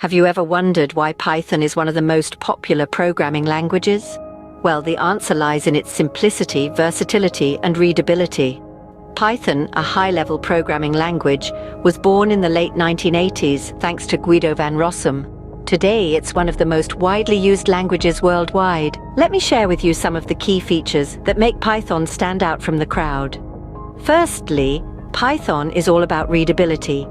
Have you ever wondered why Python is one of the most popular programming languages? Well, the answer lies in its simplicity, versatility, and readability. Python, a high-level programming language, was born in the late 1980s thanks to Guido van Rossum. Today, it's one of the most widely used languages worldwide. Let me share with you some of the key features that make Python stand out from the crowd. Firstly, Python is all about readability.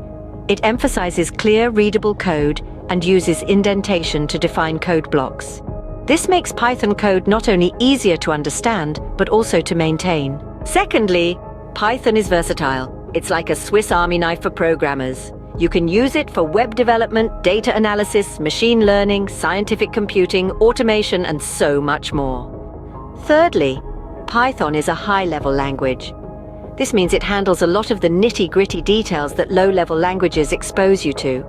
It emphasizes clear, readable code and uses indentation to define code blocks. This makes Python code not only easier to understand, but also to maintain. Secondly, Python is versatile. It's like a Swiss Army knife for programmers. You can use it for web development, data analysis, machine learning, scientific computing, automation, and so much more. Thirdly, Python is a high-level language. This means it handles a lot of the nitty-gritty details that low-level languages expose you to.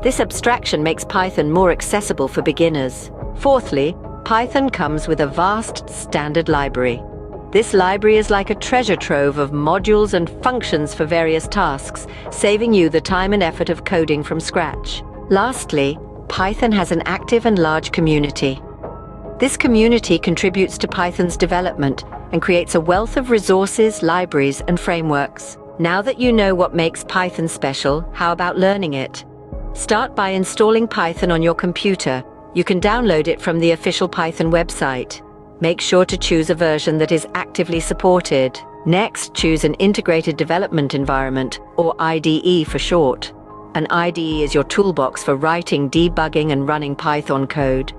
This abstraction makes Python more accessible for beginners. Fourthly, Python comes with a vast standard library. This library is like a treasure trove of modules and functions for various tasks, saving you the time and effort of coding from scratch. Lastly, Python has an active and large community. This community contributes to Python's development and creates a wealth of resources, libraries, and frameworks. Now that you know what makes Python special, how about learning it? Start by installing Python on your computer. You can download it from the official Python website. Make sure to choose a version that is actively supported. Next, choose an integrated development environment, or IDE for short. An IDE is your toolbox for writing, debugging, and running Python code.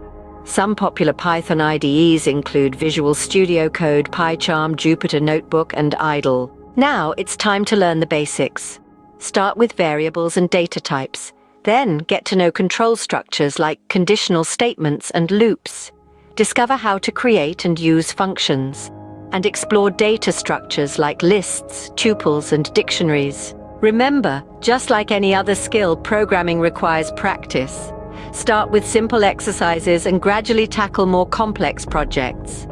Some popular Python IDEs include Visual Studio Code, PyCharm, Jupyter Notebook, and Idle. Now it's time to learn the basics. Start with variables and data types. Then get to know control structures like conditional statements and loops. Discover how to create and use functions. And explore data structures like lists, tuples, and dictionaries. Remember, just like any other skill, programming requires practice. Start with simple exercises and gradually tackle more complex projects.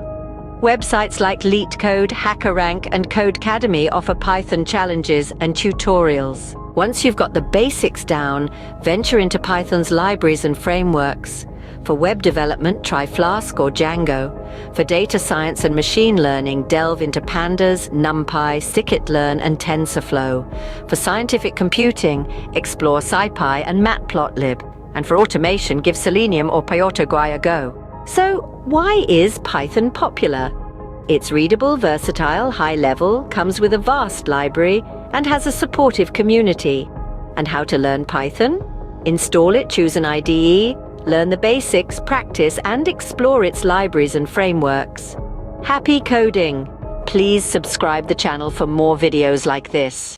Websites like LeetCode, HackerRank, and Codecademy offer Python challenges and tutorials. Once you've got the basics down, venture into Python's libraries and frameworks. For web development, try Flask or Django. For data science and machine learning, delve into Pandas, NumPy, scikit-learn, and TensorFlow. For scientific computing, explore SciPy and Matplotlib. And for automation, give Selenium or PyAutoGui a go. So, why is Python popular? It's readable, versatile, high-level, comes with a vast library, and has a supportive community. And how to learn Python? Install it, choose an IDE, learn the basics, practice, and explore its libraries and frameworks. Happy coding! Please subscribe the channel for more videos like this.